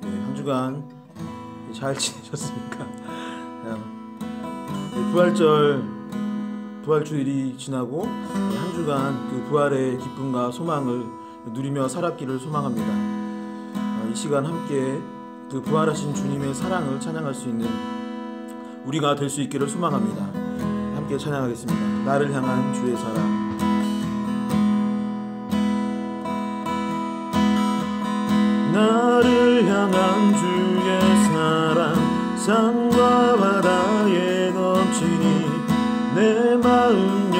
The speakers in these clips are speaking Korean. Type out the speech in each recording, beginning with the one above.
한 주간 잘 지내셨습니까? 부활주일이 지나고 한 주간 그 부활의 기쁨과 소망을 누리며 살았기를 소망합니다. 이 시간 함께 그 부활하신 주님의 사랑을 찬양할 수 있는 우리가 될 수 있기를 소망합니다. 함께 찬양하겠습니다. 나를 향한 주의 사랑. 나를 향한 주의 사랑 산과 바다에 넘치니 내 마음 열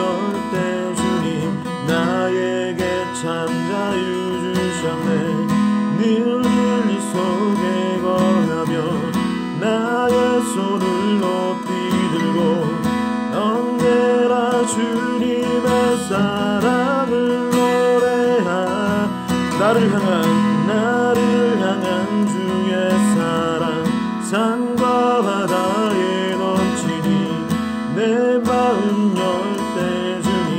때 주님 나에게 참 자유 주셨네. 늘 진리 속에 거하며 나의 손을 높이 들고 언제나 주님의 사랑을 노래하. 나를 향한 주의 사랑 산과 바다에 넘치니 내 마음 열 때 주님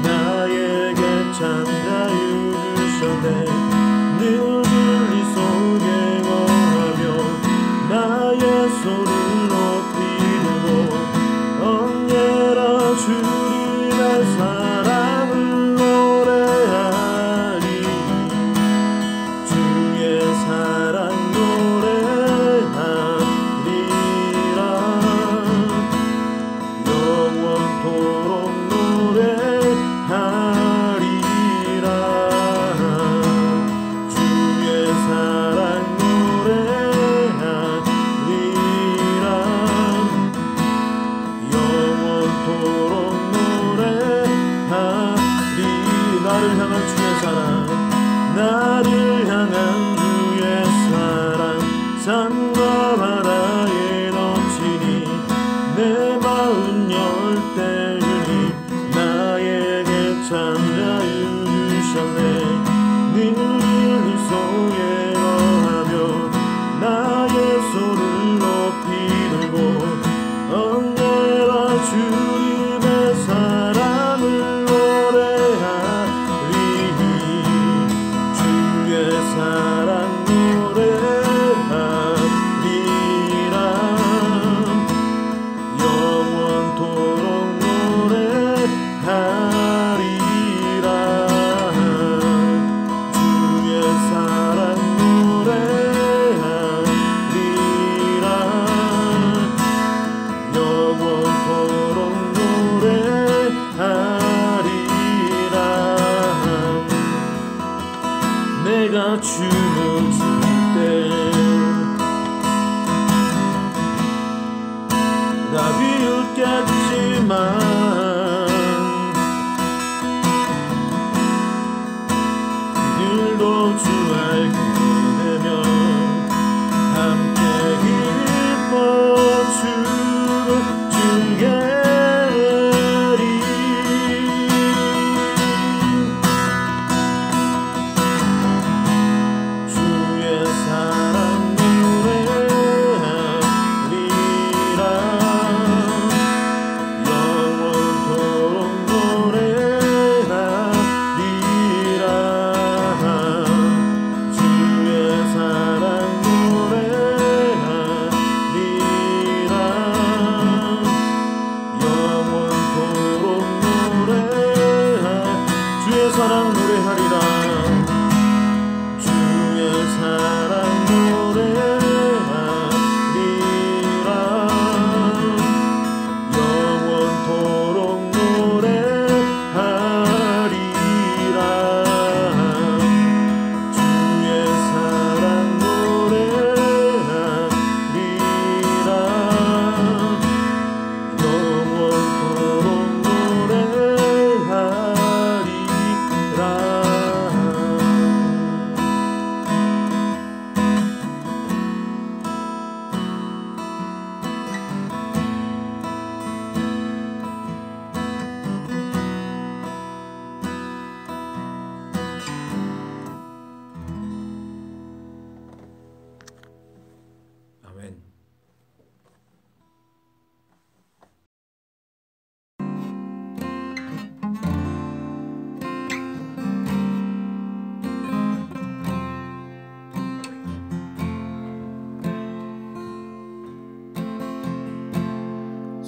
나에게 참 자유 주셨네. 늘 진리 속에 거하며 나의 손을 높이 들고 언제나 주님의 사랑을 노래하리. 주의 사랑 노래하리라. 영원토록 노래하리라. 주의 사랑 노래하리라. 영원토록 노래하리. 나를 향한 주의 사랑 나를 향한 주의 사랑 산과 바다에 넘치니 내 마음 열 때 주님 나에게 참 자유 주셨네. 늘 진리 속에 거하며 나의 손을 높이 들고 언제나 주님의 사랑을 노래하리. 주의 사랑 노래하리라. 영원토록 노래하리라. 주의 사랑 노래하리라. 영원토록 노래하리라. 내가 춤을 출 때 나 비웃겠지만 그들도 주 알게 되면 함께 기뻐 주겠리. 주의 사랑 노래하리라.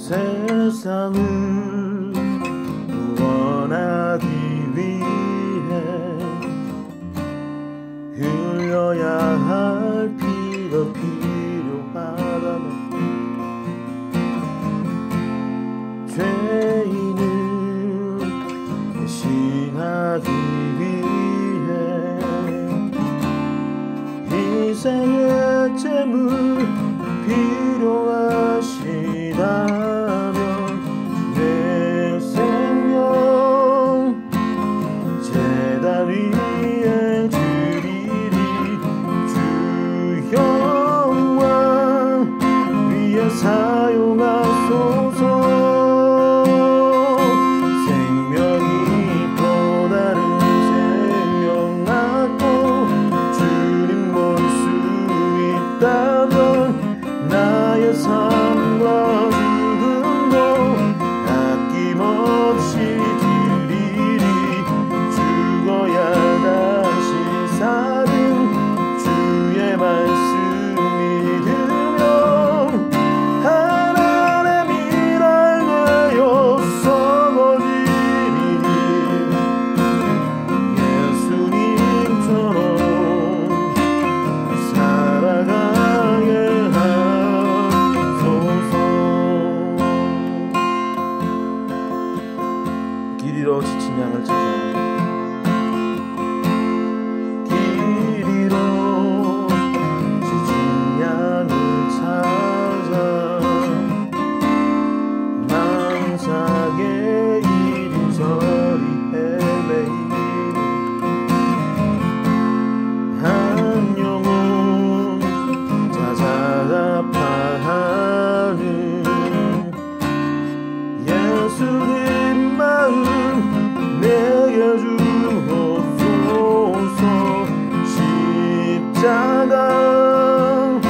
세상을 구원하기 위해 흘려야 할 피가 필요하다면 죄인을 대신하기 위해 희생의 제물 필요하시다면 내 생명 제단 위에 드리리. 주 영광 위에 사용하소서. 생명이 또 다른 생명 낳고 주님 볼 수 있다면 나의 삶과 죽음도 아낌없이 드리리. 죽어야 다시 사는 주의 말씀 믿으며 하나님의 일할 되어 썩어지리니 예수님처럼 살아가게 하소서. 길 잃어 지친 양을 찾아 길 잃어 지친 양을 찾아 망상에 이리저리 헤매이는 한 영혼 찾아 아파하는 예수님 마음 내게 주옵소서. 십자가 온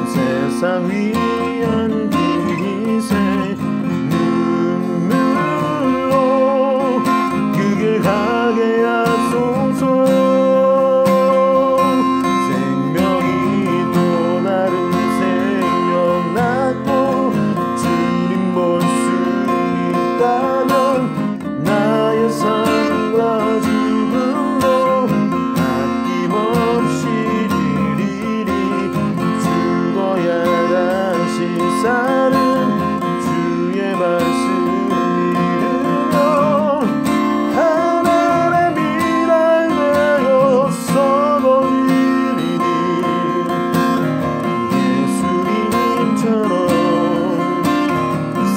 세상 위한 그 희생 눈물로 그길 가게 하소서. 생명이 또 다른 생명 낳고 주님 볼 수 있다면 나의 삶과 죽음도 아낌없이 드리리. 죽어야 다시 사는 주의 말씀 믿으며 하나님의 일할 되어 썩어지리니 예수님처럼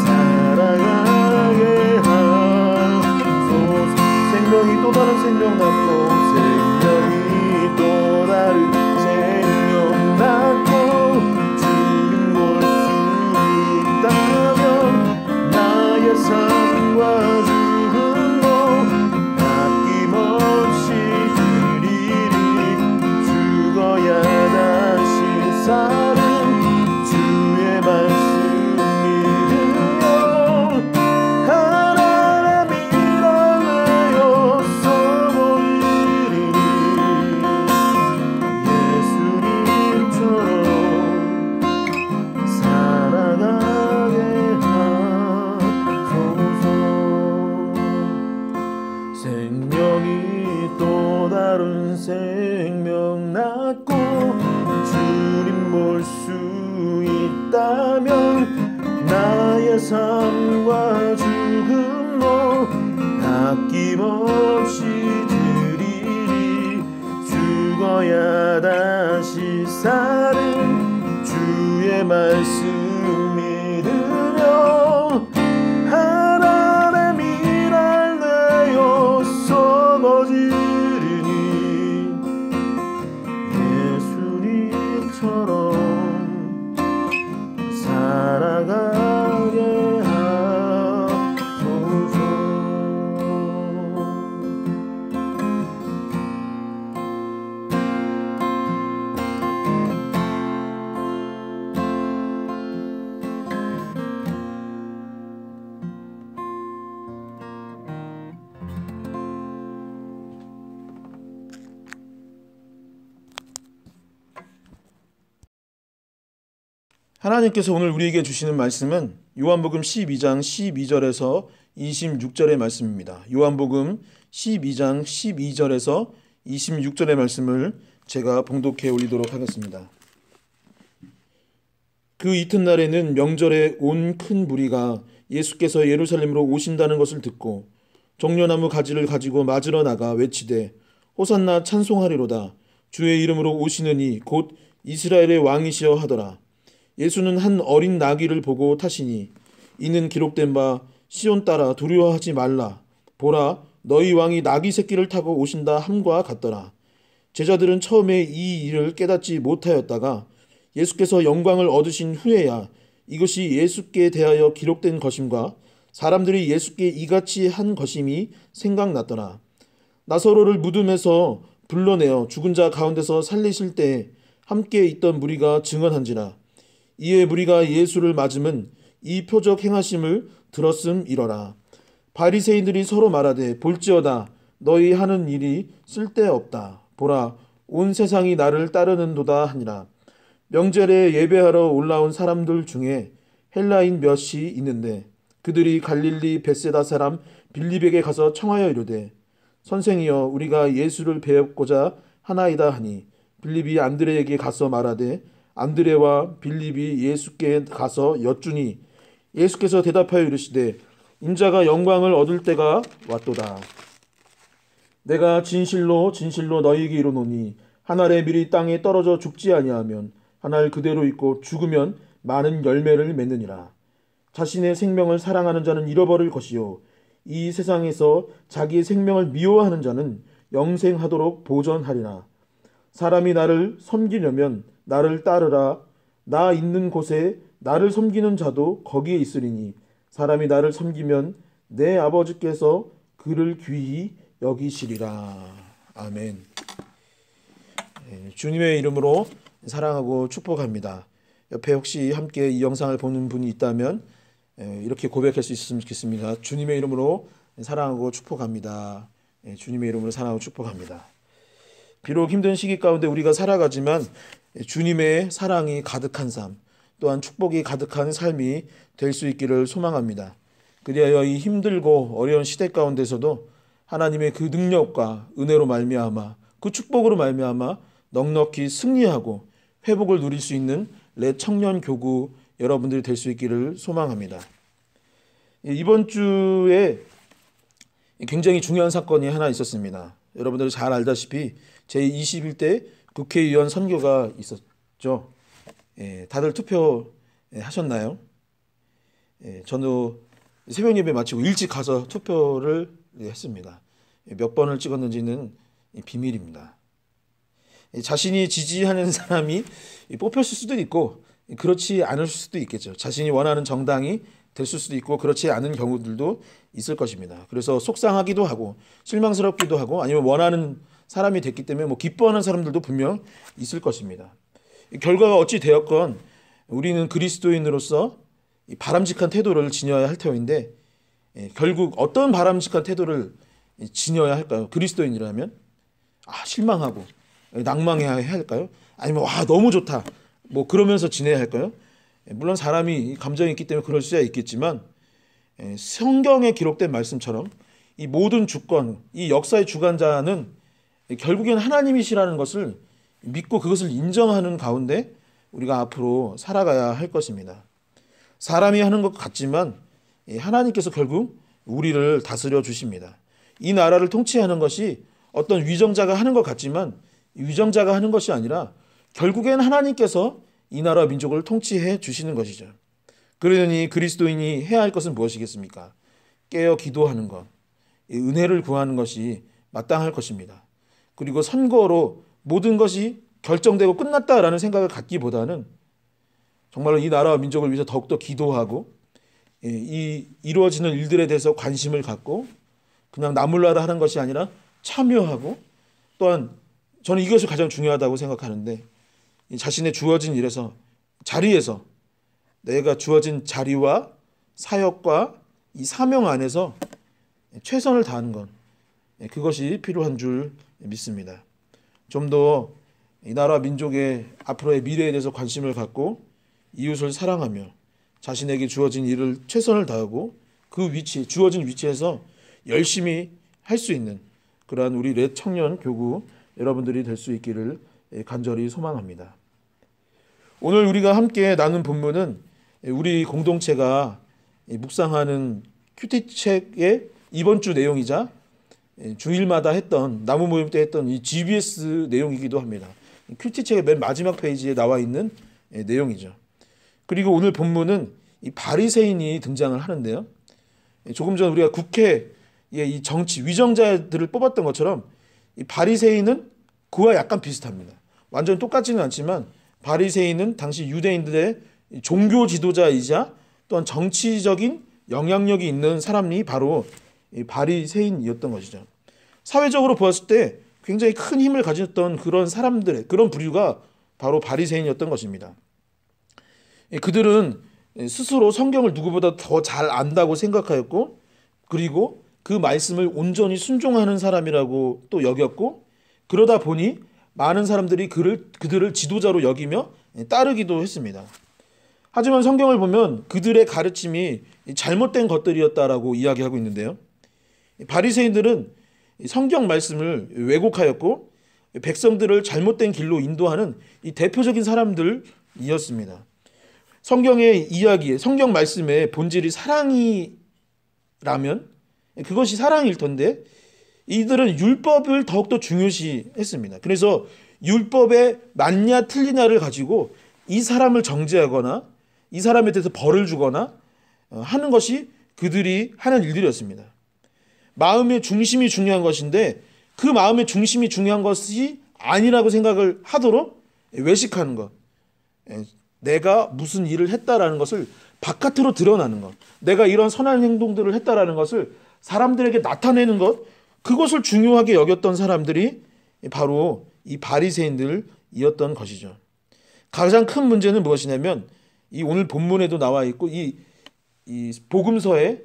살아가게 하소서. 생명이 또 다른 생명 낳고 생명이 또 다른 생명 낳고 주님 볼 수 있다면 나의 삶과 죽음도 아낌없이 드리리. 죽어야 다시 사는 주의 말씀 믿으며 하나님의 일할 되어 썩어지리니 예수님처럼 살아가게 하소서. 생명이 또 다른 생명 낳고 주님 볼 수 있다면 나의 삶과 죽음도 아낌없이 드리리. 죽어야 다시 사는 주의 말씀 믿으며 하나님의 일할 되어 썩어지리니 예수님처럼 살아가게 하나님께서 오늘 우리에게 주시는 말씀은 요한복음 12장 12절에서 26절의 말씀입니다. 요한복음 12장 12절에서 26절의 말씀을 제가 봉독해 올리도록 하겠습니다. 그 이튿날에는 명절에 온 큰 무리가 예수께서 예루살렘으로 오신다는 것을 듣고 종려나무 가지를 가지고 맞으러 나가 외치되 호산나 찬송하리로다. 주의 이름으로 오시느니 곧 이스라엘의 왕이시여 하더라. 예수는 한 어린 나귀를 보고 타시니 이는 기록된 바 시온 딸아 두려워하지 말라. 보라 너희 왕이 나귀 새끼를 타고 오신다 함과 같더라. 제자들은 처음에 이 일을 깨닫지 못하였다가 예수께서 영광을 얻으신 후에야 이것이 예수께 대하여 기록된 것임과 사람들이 예수께 이같이 한 것임이 생각났더라. 나사로를 무덤에서 불러내어 죽은 자 가운데서 살리실 때 함께 있던 무리가 증언한지라. 이에 무리가 예수를 맞음은 이 표적 행하심을 들었음이러라. 바리새인들이 서로 말하되 볼지어다 너희 하는 일이 쓸데없다. 보라 온 세상이 나를 따르는도다 하니라. 명절에 예배하러 올라온 사람들 중에 헬라인 몇이 있는데 그들이 갈릴리 벳세다 사람 빌립에게 가서 청하여 이르되 선생이여 우리가 예수를 배우고자 하나이다 하니 빌립이 안드레에게 가서 말하되 안드레와 빌립이 예수께 가서 여쭈니 예수께서 대답하여 이르시되 인자가 영광을 얻을 때가 왔도다. 내가 진실로 진실로 너희에게 이르노니 한 알의 밀이 땅에 떨어져 죽지 아니하면 한 알 그대로 있고 죽으면 많은 열매를 맺느니라. 자신의 생명을 사랑하는 자는 잃어버릴 것이요 이 세상에서 자기의 생명을 미워하는 자는 영생하도록 보전하리라. 사람이 나를 섬기려면 나를 따르라. 나 있는 곳에 나를 섬기는 자도 거기에 있으리니 사람이 나를 섬기면 내 아버지께서 그를 귀히 여기시리라. 아멘. 주님의 이름으로 사랑하고 축복합니다. 옆에 혹시 함께 이 영상을 보는 분이 있다면 이렇게 고백할 수 있었으면 좋겠습니다. 주님의 이름으로 사랑하고 축복합니다. 주님의 이름으로 사랑하고 축복합니다. 비록 힘든 시기 가운데 우리가 살아가지만 주님의 사랑이 가득한 삶, 또한 축복이 가득한 삶이 될 수 있기를 소망합니다. 그리하여 이 힘들고 어려운 시대 가운데서도 하나님의 그 능력과 은혜로 말미암아 그 축복으로 말미암아 넉넉히 승리하고 회복을 누릴 수 있는 청년 교구 여러분들이 될 수 있기를 소망합니다. 이번 주에 굉장히 중요한 사건이 하나 있었습니다. 여러분들 잘 알다시피 제21대 국회의원 선거가 있었죠. 다들 투표하셨나요? 저도 새벽 예배 마치고 일찍 가서 투표를 했습니다. 몇 번을 찍었는지는 비밀입니다. 자신이 지지하는 사람이 뽑혔을 수도 있고 그렇지 않을 수도 있겠죠. 자신이 원하는 정당이 됐을 수도 있고 그렇지 않은 경우들도 있을 것입니다. 그래서 속상하기도 하고 실망스럽기도 하고 아니면 원하는 사람이 됐기 때문에 기뻐하는 사람들도 분명 있을 것입니다. 결과가 어찌 되었건 우리는 그리스도인으로서 바람직한 태도를 지녀야 할 터인데 결국 어떤 바람직한 태도를 지녀야 할까요? 그리스도인이라면 실망하고 낭망해야 할까요? 아니면 너무 좋다 그러면서 지내야 할까요? 물론 사람이 감정이 있기 때문에 그럴 수야 있겠지만 성경에 기록된 말씀처럼 이 모든 주권, 이 역사의 주관자는 결국엔 하나님이시라는 것을 믿고 그것을 인정하는 가운데 우리가 앞으로 살아가야 할 것입니다. 사람이 하는 것 같지만 하나님께서 결국 우리를 다스려 주십니다. 이 나라를 통치하는 것이 어떤 위정자가 하는 것 같지만 위정자가 하는 것이 아니라 결국엔 하나님께서 이 나라 민족을 통치해 주시는 것이죠. 그러니 그리스도인이 해야 할 것은 무엇이겠습니까? 깨어 기도하는 것, 은혜를 구하는 것이 마땅할 것입니다. 그리고 선거로 모든 것이 결정되고 끝났다라는 생각을 갖기보다는 정말로 이 나라와 민족을 위해서 더욱더 기도하고 이 이루어지는 일들에 대해서 관심을 갖고 그냥 나몰라라 하는 것이 아니라 참여하고 또한 저는 이것이 가장 중요하다고 생각하는데 자신의 주어진 일에서 자리에서 내가 주어진 자리와 사역과 이 사명 안에서 최선을 다하는 것 그것이 필요한 줄 믿습니다. 좀 더 이 나라 민족의 앞으로의 미래에 대해서 관심을 갖고 이웃을 사랑하며 자신에게 주어진 일을 최선을 다하고 그 주어진 위치에서 열심히 할 수 있는 그러한 우리 렛 청년 교구 여러분들이 될 수 있기를 간절히 소망합니다. 오늘 우리가 함께 나눈 본문은 우리 공동체가 묵상하는 큐티책의 이번 주 내용이자 주일마다 했던 나무 모임 때 했던 이 GBS 내용이기도 합니다. 큐티책의 맨 마지막 페이지에 나와 있는 내용이죠. 그리고 오늘 본문은 이 바리새인이 등장을 하는데요. 조금 전 우리가 국회의 이 정치 위정자들을 뽑았던 것처럼 이 바리새인은 그와 약간 비슷합니다. 완전 똑같지는 않지만 바리새인은 당시 유대인들의 종교 지도자이자 또한 정치적인 영향력이 있는 사람이 바로 이 바리새인이었던 것이죠. 사회적으로 보았을 때 굉장히 큰 힘을 가졌던 그런 사람들의 그런 부류가 바로 바리새인이었던 것입니다. 그들은 스스로 성경을 누구보다 더 잘 안다고 생각하였고 그리고 그 말씀을 온전히 순종하는 사람이라고 또 여겼고 그러다 보니 많은 사람들이 그들을 지도자로 여기며 따르기도 했습니다. 하지만 성경을 보면 그들의 가르침이 잘못된 것들이었다라고 이야기하고 있는데요. 바리새인들은 성경 말씀을 왜곡하였고 백성들을 잘못된 길로 인도하는 이 대표적인 사람들이었습니다. 성경의 이야기에 성경 말씀의 본질이 사랑이라면 그것이 사랑일 텐데 이들은 율법을 더욱더 중요시했습니다. 그래서 율법에 맞냐 틀리냐를 가지고 이 사람을 정죄하거나 이 사람에 대해서 벌을 주거나 하는 것이 그들이 하는 일들이었습니다. 마음의 중심이 중요한 것인데 그 마음의 중심이 중요한 것이 아니라고 생각을 하도록 외식하는 것, 내가 무슨 일을 했다라는 것을 바깥으로 드러나는 것, 내가 이런 선한 행동들을 했다라는 것을 사람들에게 나타내는 것, 그것을 중요하게 여겼던 사람들이 바로 이 바리새인들이었던 것이죠. 가장 큰 문제는 무엇이냐면 이 오늘 본문에도 나와 있고 이 복음서의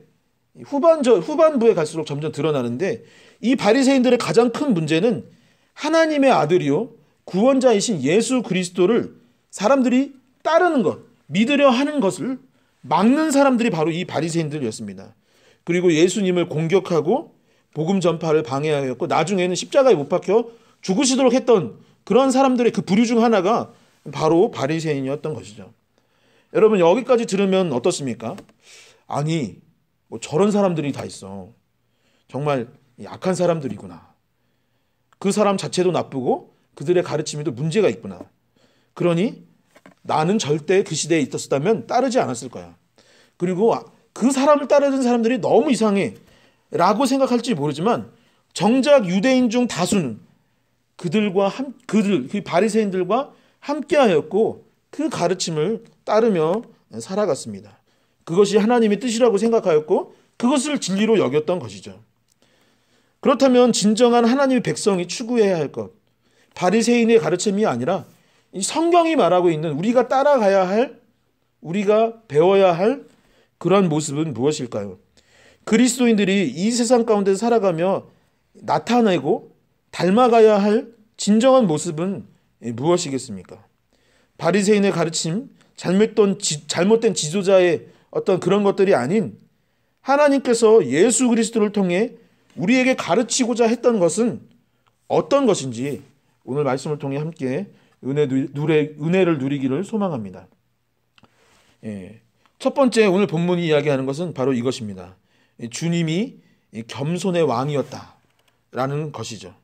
후반부에 갈수록 점점 드러나는데 이 바리새인들의 가장 큰 문제는 하나님의 아들이요 구원자이신 예수 그리스도를 사람들이 따르는 것, 믿으려 하는 것을 막는 사람들이 바로 이 바리새인들이었습니다. 그리고 예수님을 공격하고 복음 전파를 방해하였고 나중에는 십자가에 못 박혀 죽으시도록 했던 그런 사람들의 그 부류 중 하나가 바로 바리새인이었던 것이죠. 여러분 여기까지 들으면 어떻습니까? 아니 뭐 저런 사람들이 다 있어. 정말 약한 사람들이구나. 그 사람 자체도 나쁘고 그들의 가르침에도 문제가 있구나. 그러니 나는 절대 그 시대에 있었다면 따르지 않았을 거야. 그리고 그 사람을 따르는 사람들이 너무 이상해 라고 생각할지 모르지만 정작 유대인 중 다수는 그 바리새인들과 함께하였고 그 가르침을 따르며 살아갔습니다. 그것이 하나님의 뜻이라고 생각하였고 그것을 진리로 여겼던 것이죠. 그렇다면 진정한 하나님의 백성이 추구해야 할 것, 바리새인의 가르침이 아니라 이 성경이 말하고 있는 우리가 따라가야 할, 우리가 배워야 할 그러한 모습은 무엇일까요? 그리스도인들이 이 세상 가운데 살아가며 나타내고 닮아가야 할 진정한 모습은 무엇이겠습니까? 바리새인의 가르침, 잘못된 지도자의 어떤 그런 것들이 아닌 하나님께서 예수 그리스도를 통해 우리에게 가르치고자 했던 것은 어떤 것인지 오늘 말씀을 통해 함께 은혜를 누리기를 소망합니다. 첫 번째 오늘 본문이 이야기하는 것은 바로 이것입니다. 주님이 겸손의 왕이었다라는 것이죠.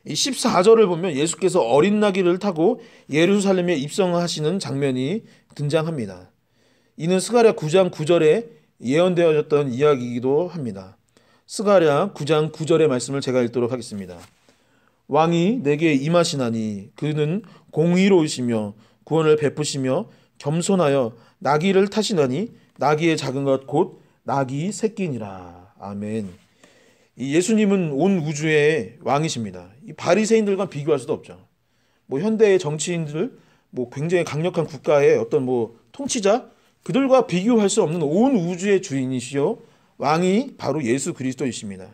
14절을 보면 예수께서 어린 나귀를 타고 예루살렘에 입성하시는 장면이 등장합니다. 이는 스가랴 9장 9절에 예언되어졌던 이야기이기도 합니다. 스가랴 9장 9절의 말씀을 제가 읽도록 하겠습니다. 왕이 내게 임하시나니 그는 공의로우시며 구원을 베푸시며 겸손하여 나귀를 타시나니 나귀의 작은 것 곧 나귀 새끼니라. 아멘. 이 예수님은 온 우주의 왕이십니다. 이 바리새인들과 비교할 수도 없죠. 뭐 현대의 정치인들, 뭐 굉장히 강력한 국가의 어떤 뭐 통치자, 그들과 비교할 수 없는 온 우주의 주인이시요 왕이 바로 예수 그리스도이십니다.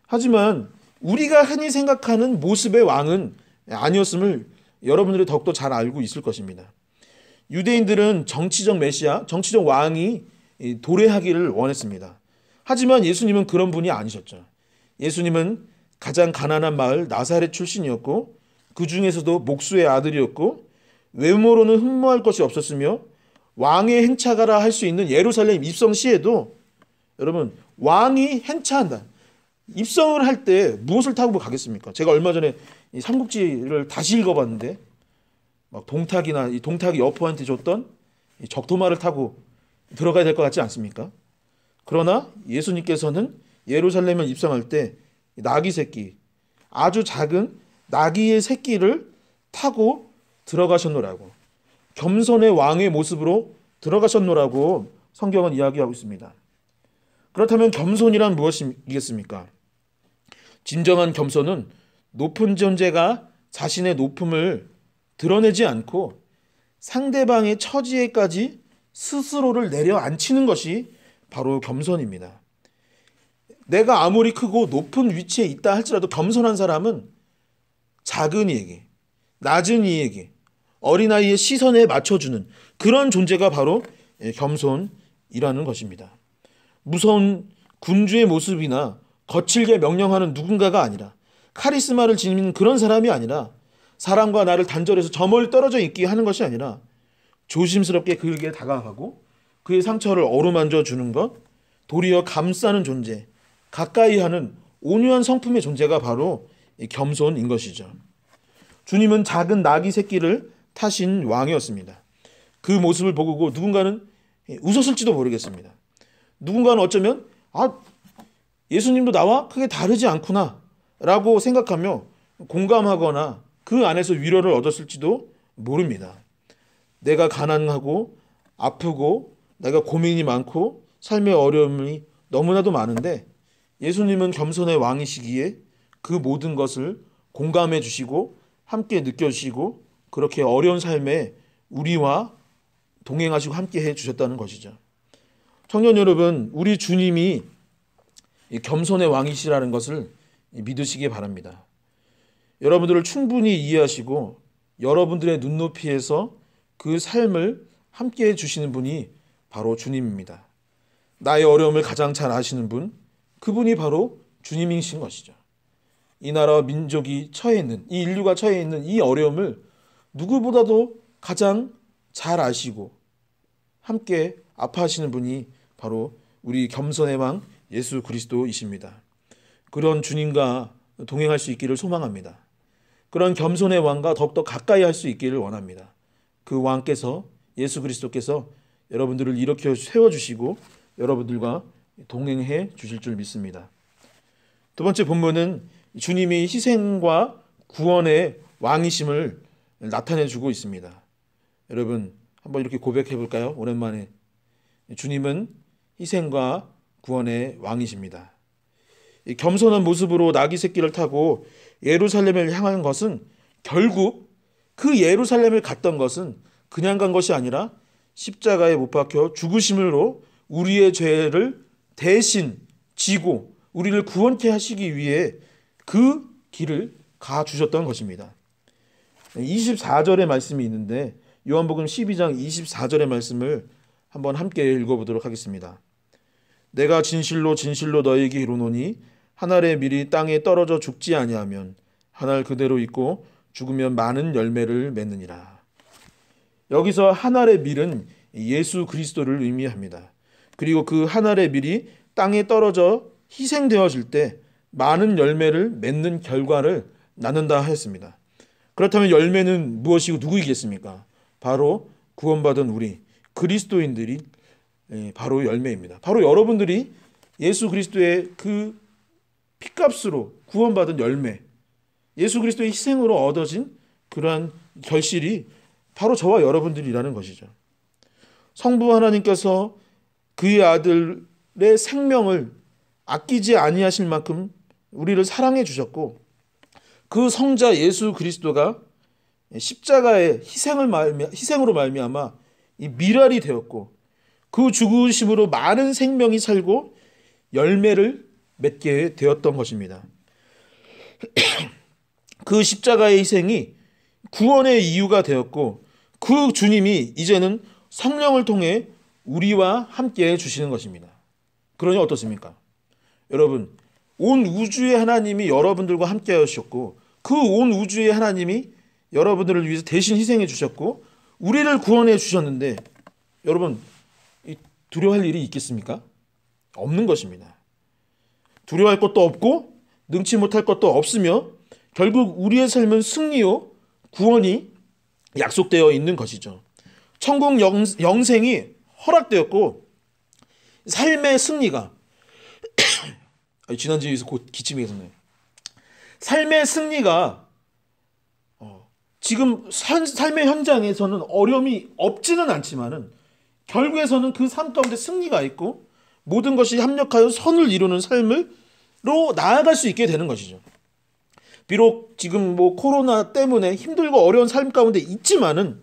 하지만 우리가 흔히 생각하는 모습의 왕은 아니었음을 여러분들이 더욱더 잘 알고 있을 것입니다. 유대인들은 정치적 메시아, 정치적 왕이 도래하기를 원했습니다. 하지만 예수님은 그런 분이 아니셨죠. 예수님은 가장 가난한 마을 나사렛 출신이었고 그 중에서도 목수의 아들이었고 외모로는 흠모할 것이 없었으며 왕의 행차가라 할 수 있는 예루살렘 입성 시에도 여러분 왕이 행차한다. 입성을 할 때 무엇을 타고 가겠습니까? 제가 얼마 전에 이 삼국지를 다시 읽어봤는데 막 동탁이나 이 동탁이 여포한테 줬던 이 적토마를 타고 들어가야 될 것 같지 않습니까? 그러나 예수님께서는 예루살렘을 입성할 때 나귀 새끼, 아주 작은 나귀의 새끼를 타고 들어가셨노라고, 겸손의 왕의 모습으로 들어가셨노라고 성경은 이야기하고 있습니다. 그렇다면 겸손이란 무엇이겠습니까? 진정한 겸손은 높은 존재가 자신의 높음을 드러내지 않고 상대방의 처지에까지 스스로를 내려앉히는 것이 바로 겸손입니다. 내가 아무리 크고 높은 위치에 있다 할지라도 겸손한 사람은 작은 이에게, 낮은 이에게, 어린아이의 시선에 맞춰주는 그런 존재가 바로 겸손이라는 것입니다. 무서운 군주의 모습이나 거칠게 명령하는 누군가가 아니라, 카리스마를 지니는 그런 사람이 아니라, 사람과 나를 단절해서 저 멀리 떨어져 있게 하는 것이 아니라 조심스럽게 그에게 다가가고 그의 상처를 어루만져 주는 것, 도리어 감싸는 존재, 가까이 하는 온유한 성품의 존재가 바로 겸손인 것이죠. 주님은 작은 나귀 새끼를 타신 왕이었습니다. 그 모습을 보고 누군가는 웃었을지도 모르겠습니다. 누군가는 어쩌면 예수님도 나와 크게 다르지 않구나 라고 생각하며 공감하거나 그 안에서 위로를 얻었을지도 모릅니다. 내가 가난하고 아프고 내가 고민이 많고 삶의 어려움이 너무나도 많은데 예수님은 겸손의 왕이시기에 그 모든 것을 공감해 주시고 함께 느껴주시고 그렇게 어려운 삶에 우리와 동행하시고 함께 해 주셨다는 것이죠. 청년 여러분, 우리 주님이 겸손의 왕이시라는 것을 믿으시기 바랍니다. 여러분들을 충분히 이해하시고 여러분들의 눈높이에서 그 삶을 함께 해주시는 분이 바로 주님입니다. 나의 어려움을 가장 잘 아시는 분, 그분이 바로 주님이신 것이죠. 이 나라와 민족이 처해 있는, 이 인류가 처해 있는 이 어려움을 누구보다도 가장 잘 아시고 함께 아파하시는 분이 바로 우리 겸손의 왕 예수 그리스도이십니다. 그런 주님과 동행할 수 있기를 소망합니다. 그런 겸손의 왕과 더욱더 가까이 할 수 있기를 원합니다. 그 왕께서, 예수 그리스도께서 여러분들을 일으켜 세워주시고 여러분들과 동행해 주실 줄 믿습니다. 두 번째 본문은 주님이 희생과 구원의 왕이심을 나타내 주고 있습니다. 여러분 한번 이렇게 고백해 볼까요? 오랜만에. 주님은 희생과 구원의 왕이십니다. 이 겸손한 모습으로 나귀 새끼를 타고 예루살렘을 향한 것은 결국 그 예루살렘을 갔던 것은 그냥 간 것이 아니라 십자가에 못 박혀 죽으심으로 우리의 죄를 대신 지고 우리를 구원케 하시기 위해 그 길을 가주셨던 것입니다. 24절의 말씀이 있는데 요한복음 12장 24절의 말씀을 한번 함께 읽어보도록 하겠습니다. 내가 진실로 진실로 너희에게 이르노니 한 알의 밀이 땅에 떨어져 죽지 아니하면 한 알 그대로 있고 죽으면 많은 열매를 맺느니라. 여기서 한 알의 밀은 예수 그리스도를 의미합니다. 그리고 그 한 알의 밀이 땅에 떨어져 희생되어질 때 많은 열매를 맺는 결과를 낳는다 하였습니다. 그렇다면 열매는 무엇이고 누구이겠습니까? 바로 구원받은 우리 그리스도인들이 바로 열매입니다. 바로 여러분들이 예수 그리스도의 그 피값으로 구원받은 열매, 예수 그리스도의 희생으로 얻어진 그러한 결실이 바로 저와 여러분들이라는 것이죠. 성부 하나님께서 그의 아들의 생명을 아끼지 아니하실 만큼 우리를 사랑해 주셨고 그 성자 예수 그리스도가 십자가의 희생으로 말미암아 이 밀알이 되었고 그 죽으심으로 많은 생명이 살고 열매를 맺게 되었던 것입니다. 그 십자가의 희생이 구원의 이유가 되었고 그 그 주님이 이제는 성령을 통해 우리와 함께 해주시는 것입니다. 그러니 어떻습니까? 여러분, 온 우주의 하나님이 여러분들과 함께 하셨고 그 온 우주의 하나님이 여러분들을 위해서 대신 희생해 주셨고 우리를 구원해 주셨는데 여러분, 두려워할 일이 있겠습니까? 없는 것입니다. 두려워할 것도 없고 능치 못할 것도 없으며 결국 우리의 삶은 승리요 구원이 약속되어 있는 것이죠. 천국 영생이 허락되었고 삶의 승리가 지난주에서 곧 기침이 계셨네요. 삶의 승리가 지금 삶의 현장에서는 어려움이 없지는 않지만은 결국에서는 그 삶 가운데 승리가 있고 모든 것이 합력하여 선을 이루는 삶으로 나아갈 수 있게 되는 것이죠. 비록 지금 코로나 때문에 힘들고 어려운 삶 가운데 있지만은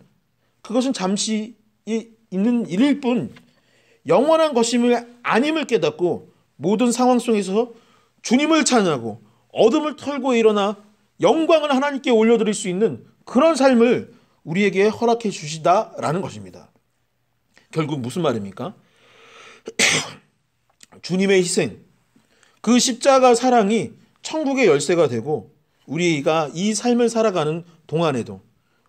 그것은 잠시 있는 일일 뿐 영원한 것임을 아님을 깨닫고 모든 상황 속에서 주님을 찬양하고 어둠을 털고 일어나 영광을 하나님께 올려드릴 수 있는 그런 삶을 우리에게 허락해 주시다라는 것입니다. 결국 무슨 말입니까? 주님의 희생, 그 십자가 사랑이 천국의 열쇠가 되고 우리가 이 삶을 살아가는 동안에도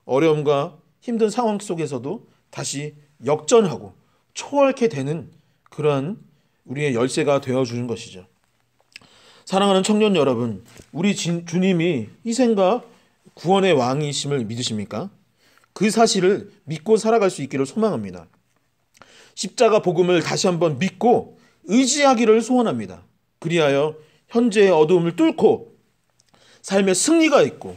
어려움과 힘든 상황 속에서도 다시 역전하고 초월케 되는 그러한 우리의 열쇠가 되어주는 것이죠. 사랑하는 청년 여러분, 우리 주님이 희생과 구원의 왕이심을 믿으십니까? 그 사실을 믿고 살아갈 수 있기를 소망합니다. 십자가 복음을 다시 한번 믿고 의지하기를 소원합니다. 그리하여 현재의 어두움을 뚫고 삶의 승리가 있고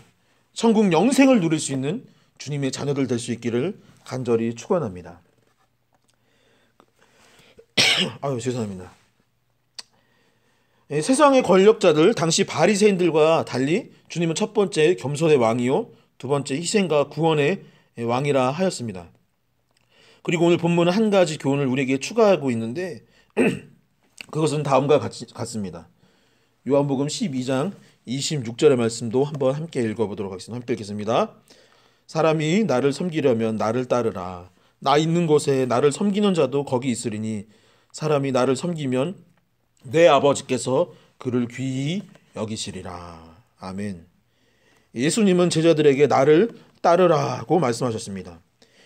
천국 영생을 누릴 수 있는 주님의 자녀들 될 수 있기를 간절히 축원합니다. 죄송합니다. 세상의 권력자들, 당시 바리새인들과 달리 주님은 첫 번째 겸손의 왕이요 두 번째 희생과 구원의 왕이라 하였습니다. 그리고 오늘 본문은 한 가지 교훈을 우리에게 추가하고 있는데 그것은 다음과 같습니다. 요한복음 12장 26절의 말씀도 한번 함께 읽어보도록 하겠습니다. 함께 읽겠습니다. 사람이 나를 섬기려면 나를 따르라. 나 있는 곳에 나를 섬기는 자도 거기 있으리니 사람이 나를 섬기면 내 아버지께서 그를 귀히 여기시리라. 아멘. 예수님은 제자들에게 나를 따르라고 말씀하셨습니다.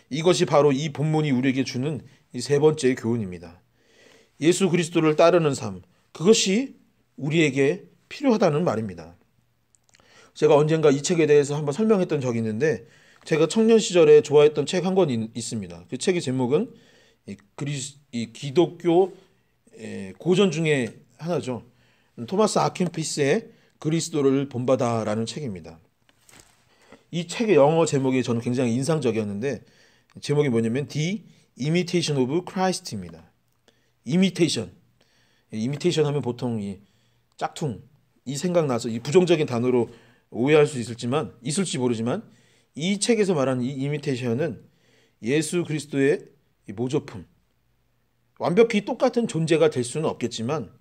이것이 바로 이 본문이 우리에게 주는 이 세 번째 교훈입니다. 예수 그리스도를 따르는 삶, 그것이 우리에게 필요하다는 말입니다. 제가 언젠가 이 책에 대해서 한번 설명했던 적이 있는데 제가 청년 시절에 좋아했던 책 한 권 있습니다. 그 책의 제목은 기독교 고전 중에 하나죠. 토마스 아퀴나스의 그리스도를 본받아라는 책입니다. 이 책의 영어 제목이 저는 굉장히 인상적이었는데 제목이 뭐냐면 The Imitation of Christ입니다. 이미테이션 하면 보통 이 짝퉁 이 생각나서 이 부정적인 단어로 오해할 수 있을지 모르지만 이 책에서 말하는 이 이미테이션은 예수 그리스도의 모조품, 완벽히 똑같은 존재가 될 수는 없겠지만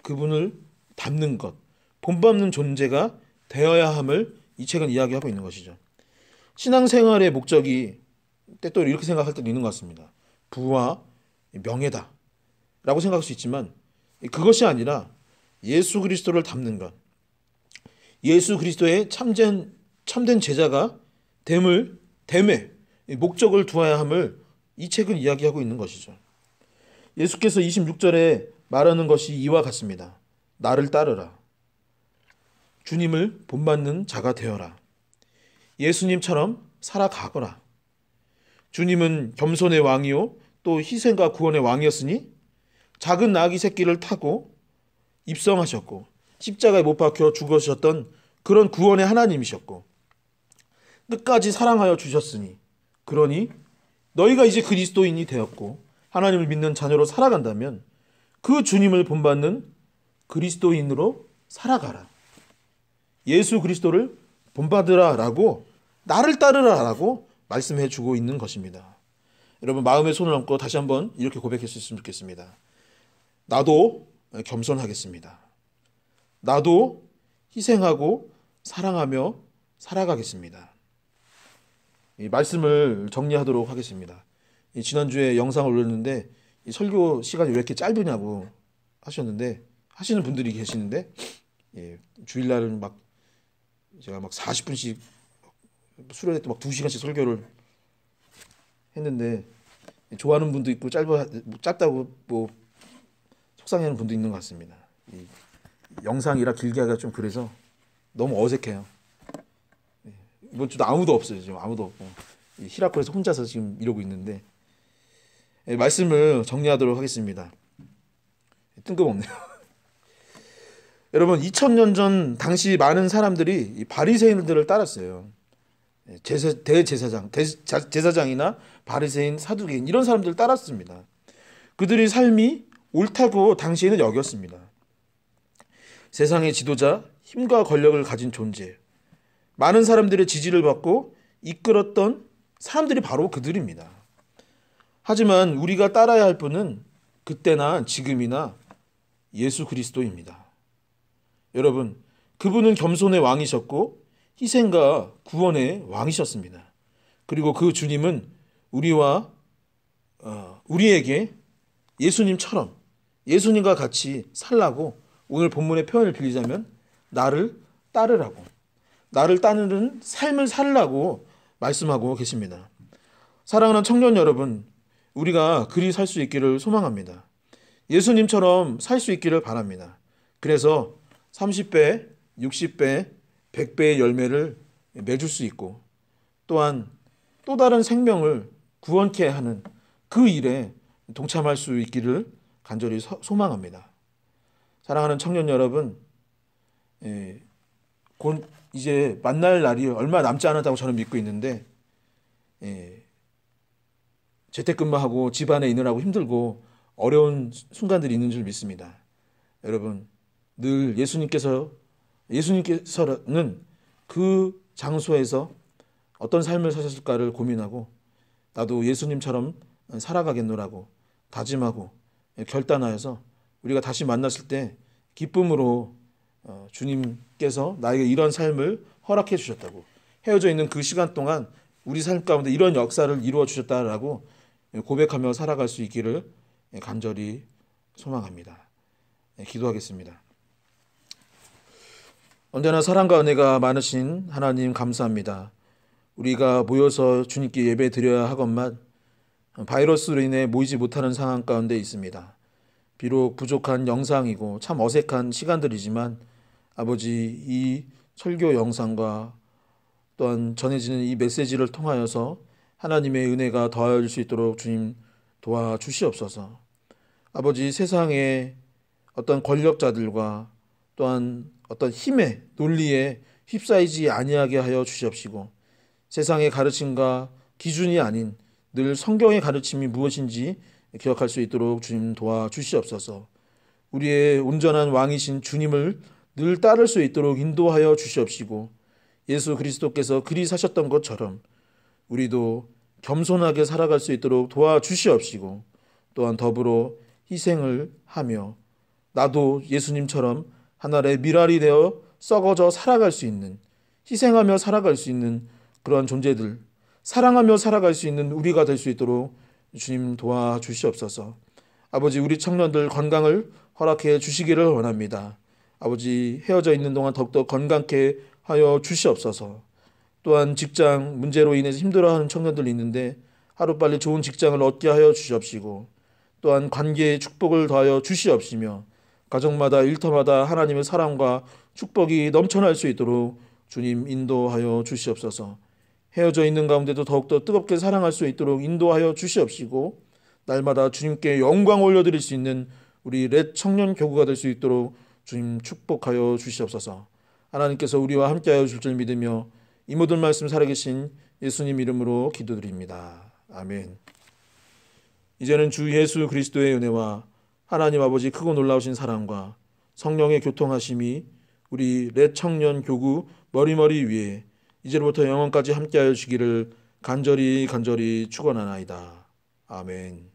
그분을 닮는 것, 본받는 존재가 되어야 함을 이 책은 이야기하고 있는 것이죠. 신앙생활의 목적이 때때로 이렇게 생각할 때도 있는 것 같습니다. 부와 명예다 라고 생각할 수 있지만 그것이 아니라 예수 그리스도를 닮는 것, 예수 그리스도의 참된 제자가 됨에 목적을 두어야 함을 이 책은 이야기하고 있는 것이죠. 예수께서 26절에 말하는 것이 이와 같습니다. 나를 따르라. 주님을 본받는 자가 되어라. 예수님처럼 살아가거라. 주님은 겸손의 왕이요 또 희생과 구원의 왕이었으니 작은 아기 새끼를 타고 입성하셨고 십자가에 못 박혀 죽으셨던 그런 구원의 하나님이셨고 끝까지 사랑하여 주셨으니 그러니 너희가 이제 그리스도인이 되었고 하나님을 믿는 자녀로 살아간다면 그 주님을 본받는 그리스도인으로 살아가라. 예수 그리스도를 본받으라라고 나를 따르라라고 말씀해 주고 있는 것입니다. 여러분 마음에 손을 얹고 다시 한번 이렇게 고백했으면 좋겠습니다. 나도 겸손하겠습니다. 나도 희생하고 사랑하며 살아가겠습니다. 이 말씀을 정리하도록 하겠습니다. 이 지난주에 영상을 올렸는데 이 설교 시간이 왜 이렇게 짧으냐고 하셨는데 하시는 분들이 계시는데 주일날은 막 제가 막 40분씩 수련회 때 막 2시간씩 설교를 했는데 좋아하는 분도 있고 짧다고 뭐 속상해하는 분도 있는 것 같습니다. 이 영상이라 길게 하기가 좀 그래서 너무 어색해요. 이번 주도 아무도 없어요. 지금 아무도 없고 히라코에서 혼자서 지금 이러고 있는데 말씀을 정리하도록 하겠습니다. 뜬금없네요. 여러분 2000년 전 당시 많은 사람들이 이 바리새인들을 따랐어요. 제사장이나 바리새인, 사두개인 이런 사람들을 따랐습니다. 그들의 삶이 옳다고 당시에는 여겼습니다. 세상의 지도자, 힘과 권력을 가진 존재, 많은 사람들의 지지를 받고 이끌었던 사람들이 바로 그들입니다. 하지만 우리가 따라야 할 분은 그때나 지금이나 예수 그리스도입니다. 여러분, 그분은 겸손의 왕이셨고 희생과 구원의 왕이셨습니다. 그리고 그 주님은 우리에게 예수님처럼 예수님과 같이 살라고 오늘 본문의 표현을 빌리자면 나를 따르라고 나를 따르는 삶을 살라고 말씀하고 계십니다. 사랑하는 청년 여러분, 우리가 그리 살 수 있기를 소망합니다. 예수님처럼 살 수 있기를 바랍니다. 그래서 30배, 60배, 100배의 열매를 맺을 수 있고 또한 또 다른 생명을 구원케 하는 그 일에 동참할 수 있기를 간절히 소망합니다. 사랑하는 청년 여러분, 곧 이제 만날 날이 얼마 남지 않았다고 저는 믿고 있는데 재택근무하고 집안에 있느라고 힘들고 어려운 순간들이 있는 줄 믿습니다. 여러분, 늘 예수님께서는 그 장소에서 어떤 삶을 사셨을까를 고민하고 나도 예수님처럼 살아가겠노라고 다짐하고 결단하여서 우리가 다시 만났을 때 기쁨으로 주님께서 나에게 이런 삶을 허락해 주셨다고, 헤어져 있는 그 시간 동안 우리 삶 가운데 이런 역사를 이루어 주셨다라고 고백하며 살아갈 수 있기를 간절히 소망합니다. 기도하겠습니다. 언제나 사랑과 은혜가 많으신 하나님 감사합니다. 우리가 모여서 주님께 예배 드려야 하건만 바이러스로 인해 모이지 못하는 상황 가운데 있습니다. 비록 부족한 영상이고 참 어색한 시간들이지만 아버지, 이 설교 영상과 또한 전해지는 이 메시지를 통하여서 하나님의 은혜가 더할 수 있도록 주님 도와주시옵소서. 아버지, 세상의 어떤 권력자들과 또한 어떤 힘의 논리에 휩싸이지 아니하게 하여 주시옵시고 세상의 가르침과 기준이 아닌 늘 성경의 가르침이 무엇인지 기억할 수 있도록 주님 도와주시옵소서. 우리의 온전한 왕이신 주님을 늘 따를 수 있도록 인도하여 주시옵시고 예수 그리스도께서 그리 사셨던 것처럼 우리도 겸손하게 살아갈 수 있도록 도와주시옵시고 또한 더불어 희생을 하며 나도 예수님처럼 하늘의 밀알이 되어 썩어져 살아갈 수 있는, 희생하며 살아갈 수 있는 그러한 존재들, 사랑하며 살아갈 수 있는 우리가 될 수 있도록 주님 도와주시옵소서. 아버지, 우리 청년들 건강을 허락해 주시기를 원합니다. 아버지, 헤어져 있는 동안 더욱더 건강케 하여 주시옵소서. 또한 직장 문제로 인해서 힘들어하는 청년들이 있는데 하루빨리 좋은 직장을 얻게 하여 주시옵시고 또한 관계의 축복을 더하여 주시옵시며 가정마다 일터마다 하나님의 사랑과 축복이 넘쳐날 수 있도록 주님 인도하여 주시옵소서. 헤어져 있는 가운데도 더욱더 뜨겁게 사랑할 수 있도록 인도하여 주시옵시고 날마다 주님께 영광 올려드릴 수 있는 우리 렛 청년 교구가 될 수 있도록 주님 축복하여 주시옵소서. 하나님께서 우리와 함께하여 줄 줄 믿으며 이 모든 말씀 살아계신 예수님 이름으로 기도드립니다. 아멘. 이제는 주 예수 그리스도의 은혜와 하나님 아버지 크고 놀라우신 사랑과 성령의 교통하심이 우리 렛 청년 교구 머리머리 위에 이제로부터 영원까지 함께하여 주기를 간절히 축원하나이다. 아멘.